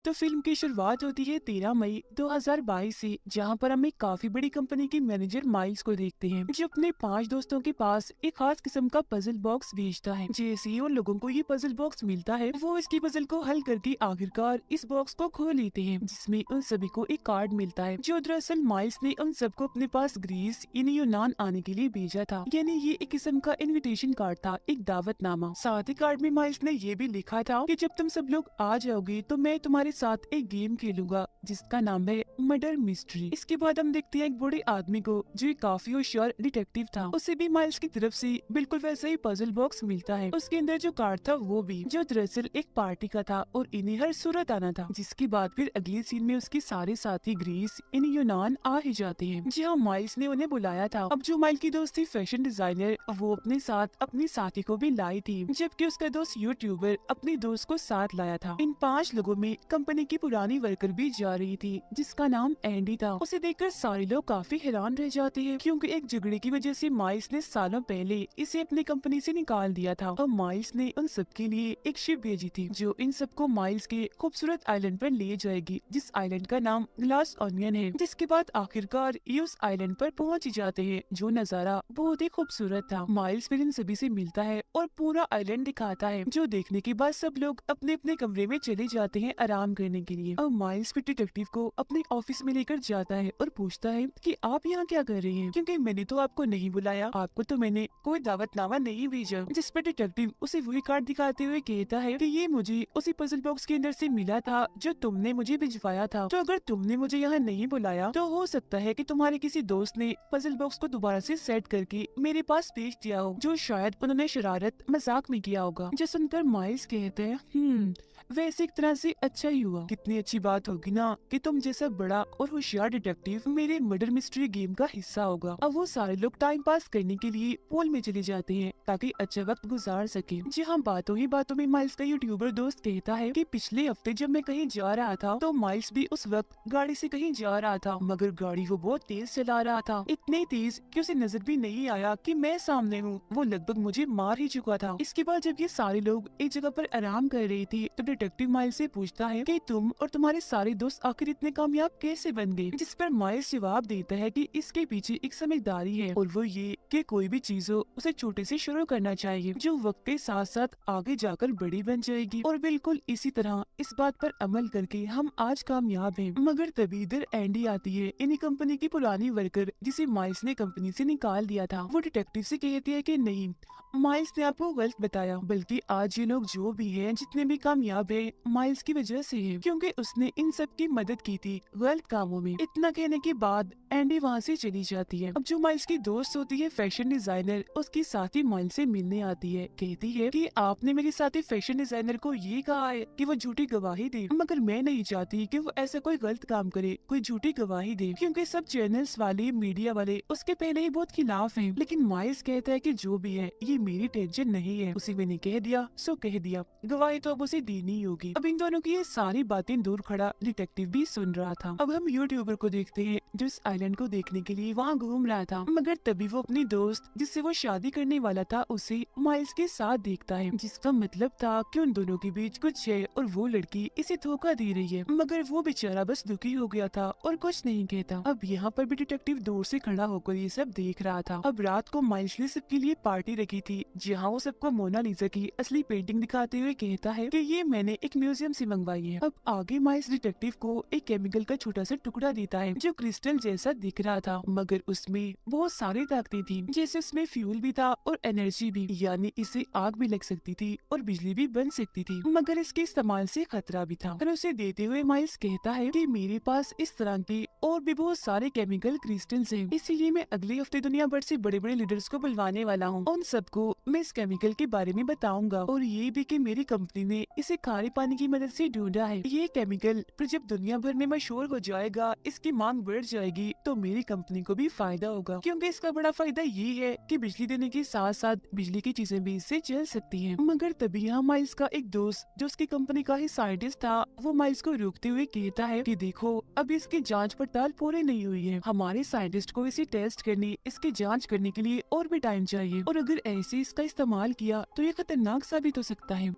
तो फिल्म की शुरुआत होती है 13 मई 2022 से, जहां पर हम एक काफी बड़ी कंपनी की मैनेजर माइल्स को देखते हैं, जो अपने 5 दोस्तों के पास एक खास किस्म का पजल बॉक्स भेजता है। जैसे ही उन लोगों को ये पजल बॉक्स मिलता है, वो इसकी पजल को हल करके आखिरकार इस बॉक्स को खोल लेते हैं, जिसमें उन सभी को एक कार्ड मिलता है, जो दरअसल माइल्स ने उन सबको अपने पास ग्रीस यानी यूनान आने के लिए भेजा था। यानी ये एक किस्म का इनविटेशन कार्ड था, एक दावतनामा। साथ ही कार्ड में माइल्स ने ये भी लिखा था कि जब तुम सब लोग आ जाओगे तो मैं तुम्हारे साथ एक गेम खेलूंगा जिसका नाम है मर्डर मिस्ट्री। इसके बाद हम देखते हैं एक बूढ़े आदमी को, जो एक काफी होशियार डिटेक्टिव था। उसे भी माइल्स की तरफ से बिल्कुल वैसा ही पजल बॉक्स मिलता है। उसके अंदर जो कार्ड था वो भी, जो दरअसल एक पार्टी का था और इन्हें हर सूरत आना था। जिसके बाद फिर अगले सीन में उसके सारे साथी ग्रीस इन यूनान आ ही जाते हैं, जहाँ माइल्स ने उन्हें बुलाया था। अब जो माइल की दोस्त थी फैशन डिजाइनर, वो अपने साथ अपनी साथी को भी लाई थी, जबकि उसका दोस्त यूट्यूबर अपनी दोस्त को साथ लाया था। इन 5 लोगों में कंपनी की पुरानी वर्कर भी जा रही थी, जिसका नाम एंडी था। उसे देखकर सारे लोग काफी हैरान रह जाते हैं, क्योंकि एक झगड़े की वजह से माइल्स ने सालों पहले इसे अपनी कंपनी से निकाल दिया था। और माइल्स ने उन सबके लिए एक शिप भेजी थी, जो इन सबको माइल्स के खूबसूरत आइलैंड पर ले जाएगी, जिस आइलैंड का नाम ग्लास ऑनियन है। जिसके बाद आखिरकार ये उस आइलैंड पर पहुंच जाते हैं, जो नजारा बहुत ही खूबसूरत था। माइल्स फिर इन सभी से मिलता है और पूरा आइलैंड दिखाता है, जो देखने के बाद सब लोग अपने अपने कमरे में चले जाते हैं आराम करने के लिए। और माइल्स फिर डिटेक्टिव को अपने ऑफिस में लेकर जाता है और पूछता है कि आप यहाँ क्या कर रहे हैं, क्योंकि मैंने तो आपको नहीं बुलाया, आपको तो मैंने कोई दावतनामा नहीं भेजा। जिस पर डिटेक्टिव उसे वही कार्ड दिखाते हुए कहता है कि ये मुझे उसी पजल बॉक्स के अंदर से मिला था, जो तुमने मुझे भिजवाया था। तो अगर तुमने मुझे यहाँ नहीं बुलाया, तो हो सकता है कि तुम्हारे किसी दोस्त ने पजल बॉक्स को दोबारा से सेट करके मेरे पास भेज दिया हो, जो शायद उन्होंने शरारत मजाक में किया होगा। जो सुनकर माइल्स कहते हैं, वैसे एक तरह से अच्छा ही हुआ। कितनी अच्छी बात होगी ना कि तुम जैसा बड़ा और होशियार डिटेक्टिव मेरे मर्डर मिस्ट्री गेम का हिस्सा होगा। अब वो सारे लोग टाइम पास करने के लिए पूल में चले जाते हैं, ताकि अच्छा वक्त गुजार सके। जी हाँ, बातों ही बातों में माइल्स का यूट्यूबर दोस्त कहता है कि पिछले हफ्ते जब मैं कहीं जा रहा था, तो माइल्स भी उस वक्त गाड़ी से कहीं जा रहा था, मगर गाड़ी वो बहुत तेज चला रहा था, इतनी तेज कि उसे नजर भी नहीं आया कि मैं सामने हूँ। वो लगभग मुझे मार ही चुका था। इसके बाद जब ये सारे लोग एक जगह पर आराम कर रहे थे, तो डिटेक्टिव माइल्स से पूछता है कि तुम और तुम्हारे सारे दोस्त आखिर इतने कामयाब कैसे बन गए। जिस पर माइल्स जवाब देता है कि इसके पीछे एक समझदारी है, और वो ये कि कोई भी चीज हो उसे छोटे से शुरू करना चाहिए, जो वक्त के साथ साथ आगे जाकर बड़ी बन जाएगी। और बिल्कुल इसी तरह इस बात पर अमल करके हम आज कामयाब हैं। मगर तभी इधर एंडी आती है, इन्हीं कंपनी की पुरानी वर्कर, जिसे माइल्स ने कंपनी से निकाल दिया था। वो डिटेक्टिव से कहती है कि नहीं, माइल्स ने आपको गलत बताया, बल्कि आज ये लोग जो भी हैं, जितने भी कामयाब हैं, माइल्स की वजह से है, क्योंकि उसने इन सब की मदद की थी गलत कामों में। इतना कहने के बाद एंडी वहाँ से चली जाती है। अब जो माइल्स की दोस्त होती है फैशन डिजाइनर, उसकी साथी माइल्स से मिलने आती है। कहती है कि आपने मेरे साथी फैशन डिजाइनर को ये कहा है कि वो झूठी गवाही दे, मगर मैं नहीं चाहती कि वो ऐसा कोई गलत काम करे, कोई झूठी गवाही दे, क्योंकि सब चैनल्स वाले, मीडिया वाले उसके पहले ही बहुत खिलाफ हैं। लेकिन माइल्स कहता है कि जो भी है ये मेरी टेंशन नहीं है, उसे मैंने कह दिया सो कह दिया, गवाही तो अब उसे देनी होगी। अब इन दोनों की ये सारी बातें दूर खड़ा डिटेक्टिव भी सुन रहा था। अब हम यूट्यूबर को देखते हैं, जो इस आइलैंड को देखने के लिए वहाँ घूम रहा था, मगर तभी वो अपनी दोस्त, जिससे वो शादी करने वाला था, उसे माइल्स के साथ देखता है, जिसका मतलब था कि उन दोनों के बीच कुछ है और वो लड़की इसे धोखा दे रही है। मगर वो बेचारा बस दुखी हो गया था और कुछ नहीं कहता। अब यहाँ पर भी डिटेक्टिव दूर से खड़ा होकर ये सब देख रहा था। अब रात को माइल्स ने सबके लिए पार्टी रखी थी, जहाँ वो सबको मोनालिसा की असली पेंटिंग दिखाते हुए कहता है कि ये मैंने एक म्यूजियम से मंगवाई है। अब आगे माइल्स डिटेक्टिव को एक केमिकल का छोटा सा टुकड़ा देता है, जो क्रिस्टल जैसा दिख रहा था, मगर उसमें बहुत सारी ताकतें थी, जैसे उसमें फ्यूल भी था और एनर्जी भी, यानी इसे आग भी लग सकती थी और बिजली भी बन सकती थी, मगर इसके इस्तेमाल से खतरा भी था। और उसे देते हुए माइल्स कहता है कि मेरे पास इस तरह के और भी बहुत सारे केमिकल क्रिस्टल्स हैं, इसीलिए मैं अगले हफ्ते दुनिया भर से बड़े बड़े लीडर्स को बुलवाने वाला हूँ। उन सबको मैं इस केमिकल के बारे में बताऊंगा, और ये भी कि मेरी कंपनी ने इसे खारे पानी की मदद से ढूंढा है। ये केमिकल पर जब दुनिया भर में मशहूर हो जाएगा, इसकी मांग बढ़ जाएगी, तो मेरी कंपनी को भी फायदा होगा, क्योंकि इसका बड़ा फायदा ये है कि बिजली देने के साथ साथ बिजली की चीजें भी इससे चल सकती हैं। मगर तभी यहाँ माइल्स का एक दोस्त, जो उसकी कंपनी का ही साइंटिस्ट था, वो माइल्स को रोकते हुए कहता है कि देखो, अभी इसकी जांच पड़ताल पूरी नहीं हुई है, हमारे साइंटिस्ट को इसे टेस्ट करने, इसकी जांच करने के लिए और भी टाइम चाहिए, और अगर ऐसे इसका इस्तेमाल किया तो ये खतरनाक साबित हो सकता है।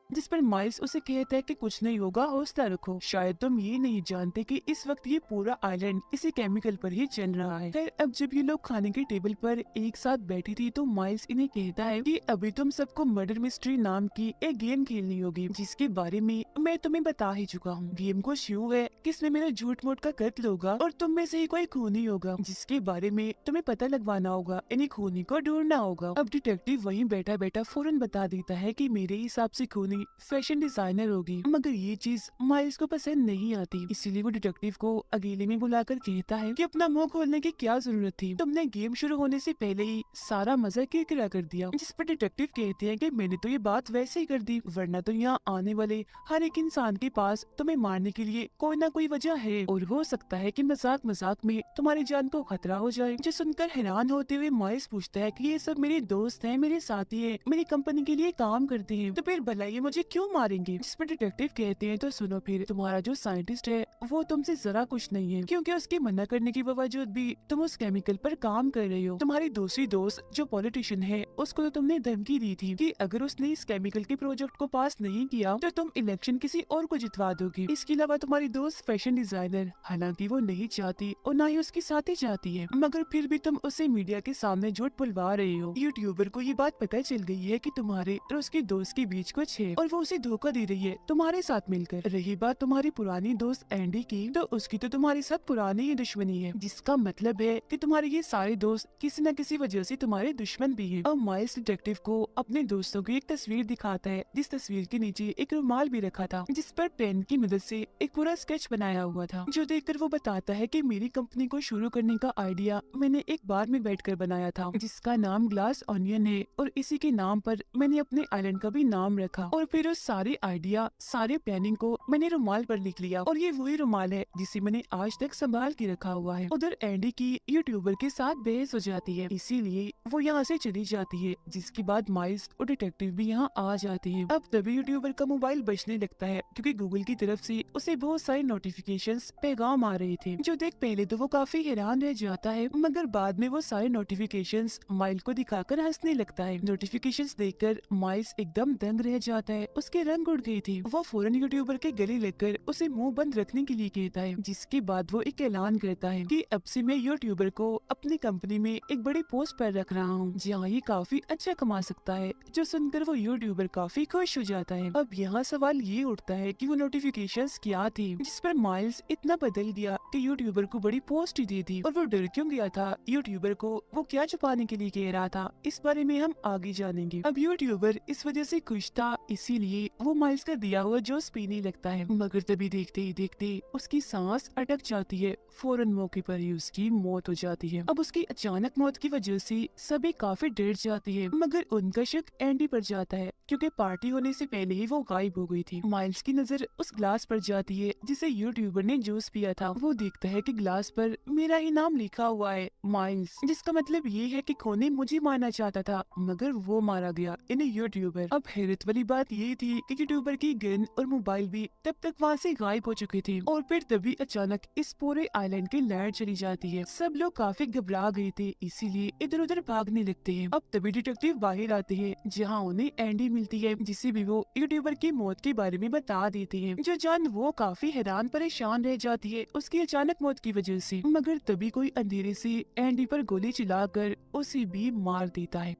जिस पर माइल्स उसे कहता है कि कुछ नहीं होगा, हौसला रखो, शायद तुम ये नहीं जानते कि इस वक्त ये पूरा आइलैंड इसी केमिकल पर ही चल रहा है। खैर, अब जब ये लोग खाने के टेबल पर एक साथ बैठी थी तो माइल्स इन्हें कहता है कि अभी तुम सबको मर्डर मिस्ट्री नाम की एक गेम खेलनी होगी, जिसके बारे में मैं तुम्हें बता ही चुका हूँ। गेम कुछ यूँ है कि इसमें मेरा झूठ मूठ का कत्ल होगा और तुम में से ही कोई खूनी होगा, जिसके बारे में तुम्हें पता लगवाना होगा, इन्हीं खूनी को ढूंढना होगा। अब डिटेक्टिव वहीं बैठा बैठा फौरन बता देता है कि मेरे हिसाब से खूनी फैशन डिजाइनर होगी, मगर ये चीज माइल्स को पसंद नहीं आती, इसीलिए वो डिटेक्टिव को अकेले में बुलाकर कहता है कि अपना मुंह खोलने की क्या जरूरत थी, तुमने गेम शुरू होने से पहले ही सारा मजा किरकिरा कर दिया। जिस पर डिटेक्टिव कहते हैं कि मैंने तो ये बात वैसे ही कर दी, वरना तो यहाँ आने वाले हर एक इंसान के पास तुम्हें मारने के लिए कोई ना कोई वजह है, और हो सकता है कि मजाक मजाक में तुम्हारी जान को खतरा हो जाए। जो सुनकर हैरान होते हुए माइल्स पूछता है कि ये सब मेरे दोस्त हैं, मेरे साथी हैं, मेरी कंपनी के लिए काम करते हैं, तो फिर भला ये मुझे क्यों मारेंगे। जिस पर डिटेक्टिव कहते हैं तो सुनो, फिर तुम्हारा जो साइंटिस्ट है वो तुमसे जरा कुछ नहीं है, क्योंकि उसके मना करने के बावजूद भी तुम उस केमिकल पर काम कर रहे हो। तुम्हारी दूसरी दोस्त जो पॉलिटिशियन है उसको तो तुमने धमकी दी थी कि अगर उसने इस केमिकल के प्रोजेक्ट को पास नहीं किया तो तुम इलेक्शन किसी और को जितवा दोगी। इसके अलावा तुम्हारी दोस्त फैशन डिजाइनर, हालांकि वो नहीं चाहती और ना ही उसकी साथी चाहती है, मगर फिर भी तुम उसे मीडिया के सामने झूठ बुलवा रहे हो। यूट्यूबर को ये बात पता चल गई है कि तुम्हारे और उसके दोस्त के बीच कुछ है और वो उसे धोखा दे रही है तुम्हारे साथ मिलकर। रही बात तुम्हारी पुरानी दोस्त एंडी की, तो उसकी तो तुम्हारे साथ पुरानी ही दुश्मनी है, जिसका मतलब है कि तुम्हारे ये सारे दोस्त किसी न किसी वजह से तुम्हारे दुश्मन भी हैं। अब माइल्स डिटेक्टिव को अपने दोस्तों की एक तस्वीर दिखाता है, जिस तस्वीर के नीचे एक रुमाल भी रखा था, जिस पर पेन की मदद से एक पूरा स्केच बनाया हुआ था, जो देखकर वो बताता है कि मेरी कंपनी को शुरू करने का आइडिया मैंने एक बार में बैठकर बनाया था, जिसका नाम ग्लास ऑनियन है, और इसी के नाम पर मैंने अपने आइलैंड का भी नाम रखा, और फिर उस सारे आइडिया, सारे प्लानिंग को मैंने रुमाल पर लिख लिया, और ये वही रुमाल है जिसे मैंने आज तक संभाल के रखा हुआ है। उधर एंडी की यूट्यूबर के साथ बहस हो जाती है, इसीलिए वो यहाँ से चली जाती है, जिसके बाद माइल्स और डिटेक्टिव भी यहाँ आ जाते हैं। अब तभी यूट्यूबर का मोबाइल बजने लगता है, क्योंकि गूगल की तरफ से उसे बहुत सारे नोटिफिकेशंस पैगाम आ रहे थे, जो देख पहले तो वो काफी हैरान रह जाता है, मगर बाद में वो सारे नोटिफिकेशंस माइल को दिखाकर हंसने लगता है। नोटिफिकेशंस देखकर माइल्स एकदम दंग रह जाता है, उसके रंग उड़ गई थी। वो फौरन यूट्यूबर के गले लगकर उसे मुंह बंद रखने के लिए कहता है, जिसके बाद वो एक ऐलान करता है कि अब से मैं यूट्यूबर को अपनी कंपनी में एक बड़ी पोस्ट पर रख रहा हूँ, जहाँ ये काफी अच्छा कमा सकता है। जो सुनकर वो यूट्यूबर काफी खुश हो जाता है। अब यहाँ सवाल ये उठता है कि वो नोटिफिकेशंस क्या थी, जिस पर माइल्स इतना बदल गया कि यूट्यूबर को बड़ी पोस्ट ही दी थी, और वो डर क्यों गया था, यूट्यूबर को वो क्या छुपाने के लिए कह रहा था, इस बारे में हम आगे जानेंगे। अब यूट्यूबर इस वजह से खुश था, इसीलिए वो माइल्स का दिया हुआ जूस पीने लगता है, मगर तभी देखते ही देखते उसकी सांस अटक जाती है, फौरन मौके पर ही उसकी मौत हो जाती है। अब उसकी अचानक मौत की वजह से सभी काफी डर जाती है, मगर उनका शक एंडी पर जाता है, क्योंकि पार्टी होने से पहले ही वो गायब हो गई थी। माइल्स की नजर उस ग्लास पर जाती है जिसे यूट्यूबर ने जूस पिया था। वो देखता है कि ग्लास पर मेरा ही नाम लिखा हुआ है, माइल्स, जिसका मतलब ये है कि खूनी मुझे मारना चाहता था, मगर वो मारा गया, यानी यूट्यूबर। अब हैरत वाली बात ये थी कि यूट्यूबर की गन और मोबाइल भी तब तक वहाँ से गायब हो चुके थे, और फिर तभी अचानक इस पूरे आइलैंड की लाइट चली जाती है। सब लोग काफी घबरा गए थे, इसीलिए इधर उधर भागने लगते हैं। अब तभी डिटेक्टिव बाहर आते हैं, जहाँ उन्हें एंडी मिलती है, जिसे भी वो यूट्यूबर की मौत के बारे में बता देते हैं। जो जान वो काफी हैरान परेशान रह जाती है उसकी अचानक मौत की वजह से, मगर तभी कोई अंधेरे से एंडी पर गोली चलाकर उसे भी मार देता है।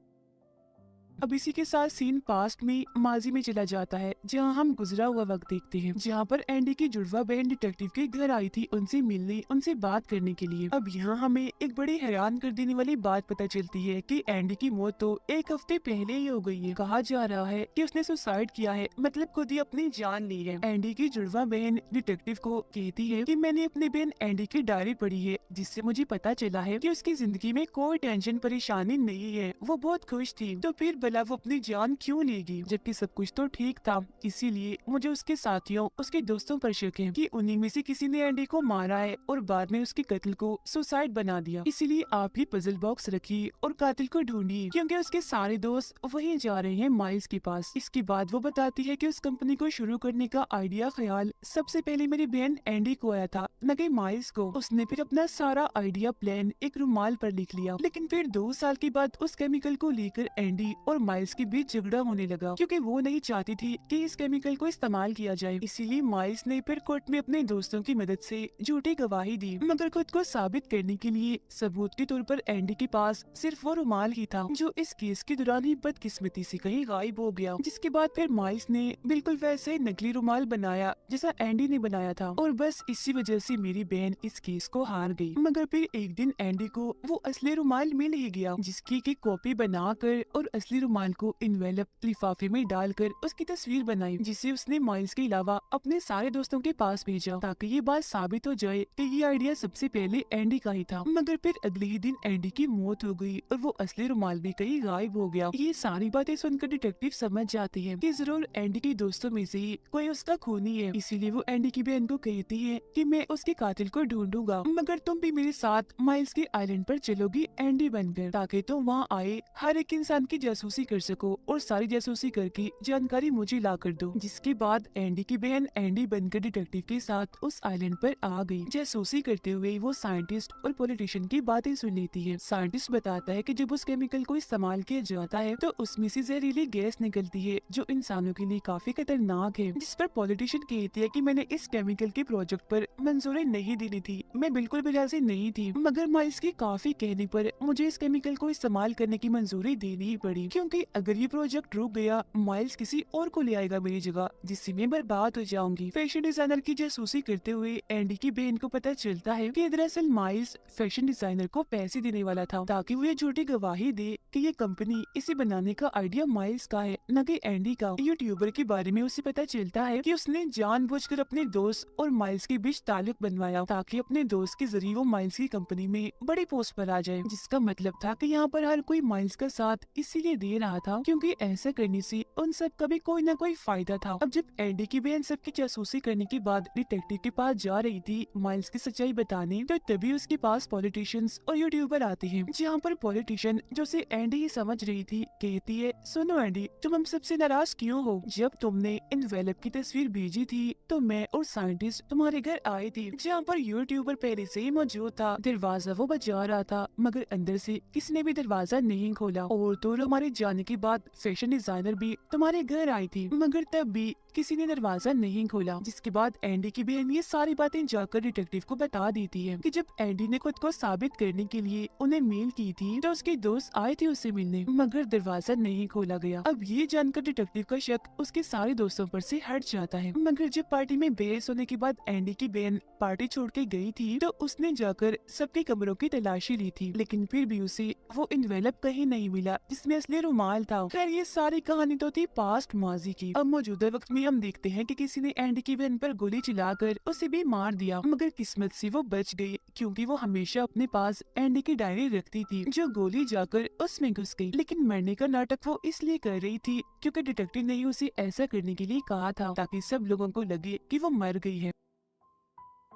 अब इसी के साथ सीन पास्ट में माजी में चला जाता है, जहां हम गुजरा हुआ वक्त देखते हैं, जहां पर एंडी की जुड़वा बहन डिटेक्टिव के घर आई थी उनसे मिलने, उनसे बात करने के लिए। अब यहाँ हमें एक बड़ी हैरान कर देने वाली बात पता चलती है कि एंडी की मौत तो एक हफ्ते पहले ही हो गई है। कहा जा रहा है कि उसने सुसाइड किया है, मतलब खुद ही अपनी जान ली है। एंडी की जुड़वा बहन डिटेक्टिव को कहती है कि मैंने अपनी बहन एंडी की डायरी पढ़ी है, जिससे मुझे पता चला है कि उसकी जिंदगी में कोई टेंशन परेशानी नहीं है, वो बहुत खुश थी, तो फिर भला वो अपनी जान क्यों लेगी, जबकि सब कुछ तो ठीक था। इसीलिए मुझे उसके साथियों, उसके दोस्तों पर शक है कि उन्हीं में से किसी ने एंडी को मारा है और बाद में उसके कत्ल को सुसाइड बना दिया। इसीलिए आप ही पजल बॉक्स रखिए और कातिल को ढूंढिए, क्योंकि उसके सारे दोस्त वहीं जा रहे हैं माइल्स के पास। इसके बाद वो बताती है कि उस कंपनी को शुरू करने का आइडिया ख्याल सबसे पहले मेरी बहन एंडी को आया था, न कि माइल्स को। उसने फिर अपना सारा आइडिया प्लान एक रुमाल पर लिख लिया, लेकिन फिर 2 साल के बाद उस केमिकल को लेकर एंडी और और माइल्स के बीच झगड़ा होने लगा, क्योंकि वो नहीं चाहती थी कि इस केमिकल को इस्तेमाल किया जाए। इसीलिए माइल्स ने फिर कोर्ट में अपने दोस्तों की मदद से झूठी गवाही दी, मगर खुद को साबित करने के लिए सबूत के तौर पर एंडी के पास सिर्फ वो रुमाल ही था, जो इस केस के दौरान ही बदकिस्मती से कहीं गायब हो गया। जिसके बाद फिर माइल्स ने बिल्कुल वैसे ही नकली रुमाल बनाया जैसा एंडी ने बनाया था, और बस इसी वजह से मेरी बहन इस केस को हार गई। मगर फिर एक दिन एंडी को वो असली रुमाल मिल ही गया, जिसकी की कॉपी बनाकर और असली रुमाल को इन्वेलप लिफाफे में डालकर उसकी तस्वीर बनाई, जिसे उसने माइल्स के अलावा अपने सारे दोस्तों के पास भेजा, ताकि ये बात साबित हो जाए कि ये आइडिया सबसे पहले एंडी का ही था। मगर फिर अगले ही दिन एंडी की मौत हो गई और वो असली रुमाल भी कहीं गायब हो गया। ये सारी बातें सुनकर डिटेक्टिव समझ जाती है कि जरूर एंडी के दोस्तों में से ही कोई उसका खूनी है। इसीलिए वो एंडी की बहन को कहती है कि मैं उसके कातिल को ढूंढूंगा, मगर तुम भी मेरे साथ माइल्स के आइलैंड पर चलोगी एंडी बनकर, ताकि तुम वहाँ आए हर एक इंसान की जासूसी कर सको और सारी जासूसी करके जानकारी मुझे ला कर दो। जिसके बाद एंडी की बहन एंडी बनकर डिटेक्टिव के साथ उस आइलैंड पर आ गई। जासूसी करते हुए वो साइंटिस्ट और पॉलिटिशियन की बातें सुन लेती है। साइंटिस्ट बताता है कि जब उस केमिकल को इस्तेमाल किया जाता है तो उसमें से जहरीली गैस निकलती है, जो इंसानों के लिए काफी खतरनाक है। जिस पर पॉलिटिशियन कहती है कि मैंने इस केमिकल के प्रोजेक्ट पर मंजूरी नहीं देनी थी, मैं बिल्कुल भी राजी नहीं थी, मगर माइल्स की काफी कहने पर मुझे इस केमिकल को इस्तेमाल करने की मंजूरी देनी ही पड़ी, क्योंकि अगर ये प्रोजेक्ट रुक गया माइल्स किसी और को ले आएगा मेरी जगह, जिससे मैं बर्बाद हो जाऊंगी। फैशन डिजाइनर की जासूसी करते हुए एंडी की बहन को पता चलता है कि दरअसल माइल्स फैशन डिजाइनर को पैसे देने वाला था, ताकि वो ये झूठी गवाही दे कि ये कंपनी इसे बनाने का आइडिया माइल्स का है, न कि एंडी का। यूट्यूबर के बारे में उसे पता चलता है कि उसने जानबूझकर अपने दोस्त और माइल्स के बीच ताल्लुक बनवाया, ताकि अपने दोस्त के जरिए वो माइल्स की कंपनी में बड़ी पोस्ट पर आ जाए, जिसका मतलब था कि यहाँ पर हर कोई माइल्स का साथ इसीलिए दे रहा था क्योंकि ऐसा करने से उन सब का भी कोई न कोई फायदा था। अब जब एंडी की बहन सबकी जासूसी करने के बाद डिटेक्टिव के पास जा रही थी माइल्स की सच्चाई बताने, तो तभी उसके पास पॉलिटिशियंस और यूट्यूबर आते हैं, जहाँ पर पॉलिटिशियन जो से एंडी ही समझ रही थी कहती है, सुनो एंडी, तुम हम सबसे नाराज क्यों हो? जब तुमने इन्वेलप की तस्वीर भेजी थी तो मैं और साइंटिस्ट तुम्हारे घर आए थे, जहाँ पर यूट्यूबर पहले से ही मौजूद था। दरवाजा वो बजा रहा था, मगर अंदर से किसी ने भी दरवाजा नहीं खोला, और तो हमारे जाने के बाद फैशन डिजाइनर भी तुम्हारे घर आई थी, मगर तब भी किसी ने दरवाजा नहीं खोला। जिसके बाद एंडी की बहन ये सारी बातें जाकर डिटेक्टिव को बता देती है कि जब एंडी ने खुद को साबित करने के लिए उन्हें मेल की थी तो उसके दोस्त आए थे उससे मिलने, मगर दरवाजा नहीं खोला गया। अब ये जानकर डिटेक्टिव का शक उसके सारे दोस्तों पर से हट जाता है। मगर जब पार्टी में बहस होने के बाद एंडी की बहन पार्टी छोड़ के गई थी तो उसने जाकर सबके कमरों की तलाशी ली थी, लेकिन फिर भी उसे वो इन्वेलप कहीं नहीं मिला जिसमें असली रुमाल था। खैर ये सारी कहानी तो थी पास्ट माजी की। अब मौजूदा वक्त में हम देखते हैं कि किसी ने एंडी की बहन पर गोली चलाकर उसे भी मार दिया, मगर किस्मत से वो बच गई, क्योंकि वो हमेशा अपने पास एंडी की डायरी रखती थी, जो गोली जाकर उसमें घुस गई। लेकिन मरने का नाटक वो इसलिए कर रही थी क्योंकि डिटेक्टिव ने उसे ऐसा करने के लिए कहा था, ताकि सब लोगों को लगे कि वो मर गई है।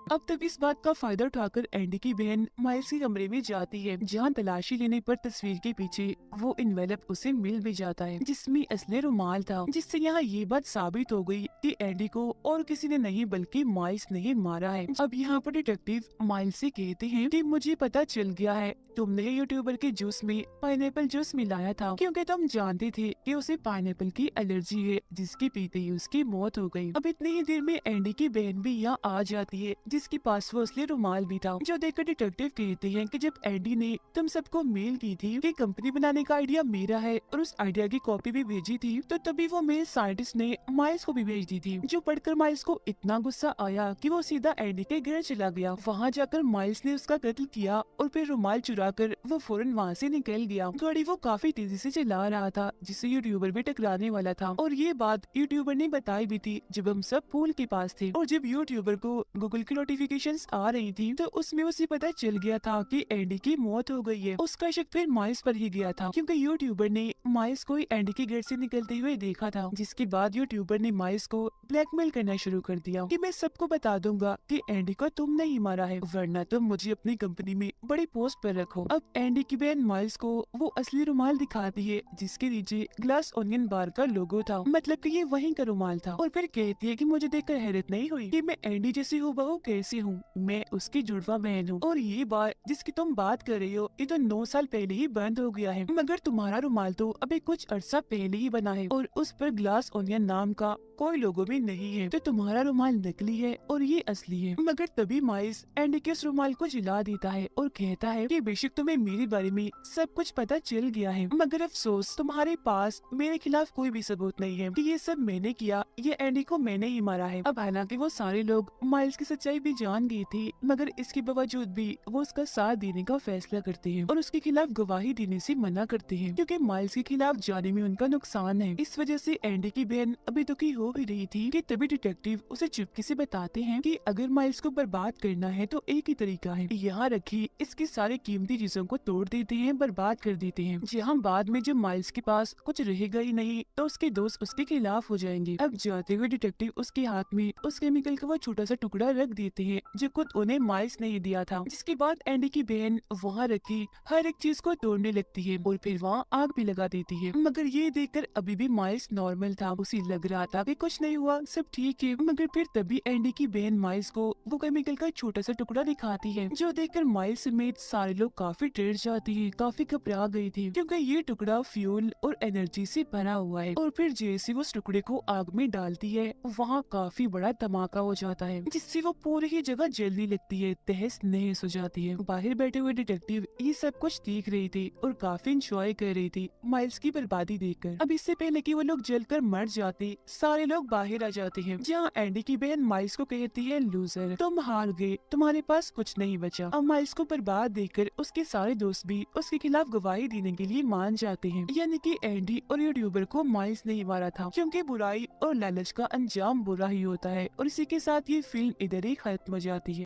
अब तक इस बात का फायदा उठाकर एंडी की बहन माइल्स के कमरे में जाती है, जहाँ तलाशी लेने पर तस्वीर के पीछे वो इन्वेलप उसे मिल भी जाता है, जिसमें असली रुमाल था, जिससे यहाँ ये बात साबित हो गई कि एंडी को और किसी ने नहीं बल्कि माइल्स ने ही मारा है। अब यहाँ पर डिटेक्टिव माइल्स से कहते हैं कि मुझे पता चल गया है, तुमने यूट्यूबर के जूस में पाइनएप्पल जूस मिलाया था, क्योंकि तुम जानते थे कि उसे पाइनएप्पल की एलर्जी है, जिसके पीते ही उसकी मौत हो गई। अब इतनी ही देर में एंडी की बहन भी यहाँ आ जाती है, जिसके पास वो असली रुमाल भी था, जो देखकर डिटेक्टिव कहते हैं कि जब एंडी ने तुम सबको मेल की थी कि कंपनी बनाने का आइडिया मेरा है और उस आइडिया की कॉपी भी भेजी थी, तो तभी वो मेल साइंटिस्ट ने माइल्स को भी भेज दी थी, जो पढ़कर माइल्स को इतना गुस्सा आया कि वो सीधा एंडी के घर चला गया। वहाँ जाकर माइल्स ने उसका कत्ल किया और फिर रुमाल चुराकर वो फौरन वहाँ से निकल गया। गाड़ी वो काफी तेजी से चला रहा था, जिससे यूट्यूबर भी टकराने वाला था, और ये बात यूट्यूबर ने बताई भी थी जब हम सब पूल के पास थे। और जब यूट्यूबर को गूगल की नोटिफिकेशंस आ रही थी तो उसमें उसे पता चल गया था कि एंडी की मौत हो गई है। उसका शक फिर माइल्स पर ही गया था, क्योंकि यूट्यूबर ने माइल्स को एंडी के घर से निकलते हुए देखा था। जिसके बाद यूट्यूबर ने माइल्स को ब्लैकमेल करना शुरू कर दिया कि मैं सबको बता दूंगा कि एंडी को तुमने ही मारा है, वरना तुम मुझे अपनी कंपनी में बड़ी पोस्ट पर रखो। अब एंडी की बहन माइल्स को वो असली रुमाल दिखाती है, जिसके नीचे ग्लास ओनियन बार का लोगो था, मतलब कि ये वहीं का रुमाल था, और फिर कहती है कि मुझे देखकर हैरत नहीं हुई कि मैं एंडी जैसी हूबहू कैसे हूँ, मैं उसकी जुड़वा बहन हूँ और ये बार जिसकी तुम बात कर रही हो ये तो 9 साल पहले ही बंद हो गया है, मगर तुम्हारा रुमाल तो अभी कुछ अरसा पहले ही बना है और उस पर ग्लास ओनियन नाम का कोई लोगो भी नहीं है, तो तुम्हारा रुमाल नकली है और ये असली है। मगर तभी माइल्स एंडी के उस रुमाल को जला देता है और कहता है कि बेशक तुम्हें मेरे बारे में सब कुछ पता चल गया है, मगर अफसोस तुम्हारे पास मेरे खिलाफ कोई भी सबूत नहीं है कि ये सब मैंने किया, ये एंडी को मैंने ही मारा है। अब हालांकि वो सारे लोग माइल्स की सच्चाई भी जान गई थी, मगर इसके बावजूद भी वो उसका साथ देने का फैसला करते हैं और उसके खिलाफ गवाही देने से मना करते हैं, क्योंकि माइल्स के खिलाफ जाने में उनका नुकसान है। इस वजह से एंडी की बहन अभी दुखी हो भी रही थी कि तभी डिटेक्टिव उसे चुपके से बताते हैं कि अगर माइल्स को बर्बाद करना है तो एक ही तरीका है, यहाँ रखी इसकी सारी कीमती चीजों को तोड़ देते हैं, बर्बाद कर देते हैं, जहाँ बाद में जब माइल्स के पास कुछ रहेगा ही नहीं तो उसके दोस्त उसके खिलाफ हो जाएंगे। अब जाते हुए डिटेक्टिव उसके हाथ में उस केमिकल का वो छोटा सा टुकड़ा रख देते हैं जो खुद उन्हें माइल्स ने ही दिया था, जिसके बाद एंडी की बहन वहाँ रखी हर एक चीज को तोड़ने लगती है और फिर वहाँ आग भी लगा देती है। मगर ये देखकर अभी भी माइल्स नॉर्मल था, उसे लग रहा था कि कुछ नहीं हुआ, सब ठीक है। मगर फिर तभी एंडी की बहन माइल्स को वो केमिकल का छोटा सा टुकड़ा दिखाती है, जो देखकर माइल्स समेत सारे लोग काफी डर जाते हैं, काफी घबरा गए थे, क्योंकि ये टुकड़ा फ्यूल और एनर्जी से भरा हुआ है। और फिर जैसे वो उस टुकड़े को आग में डालती है वहाँ काफी बड़ा धमाका हो जाता है, जिससे वो पूरी ही जगह जलने लगती है, तहस नहस हो जाती है। बाहर बैठे हुए डिटेक्टिव ये सब कुछ देख रही थी और काफी इंजॉय कर रही थी माइल्स की बर्बादी देखकर। अब इससे पहले कि वो लोग जलकर मर जाते, सारे लोग बाहर आ जाते हैं, जहाँ एंडी की बहन माइल्स को कहती है, लूजर तुम हार गए, तुम्हारे पास कुछ नहीं बचा। अब माइल्स को बर्बाद देखकर उसके सारे दोस्त भी उसके खिलाफ गवाही देने के लिए मान जाते हैं, यानी कि एंडी और यूट्यूबर को माइल्स ने ही मारा था, क्योंकि बुराई और लालच का अंजाम बुरा ही होता है। और इसी के साथ ये फिल्म इधर ही खत्म हो जाती है।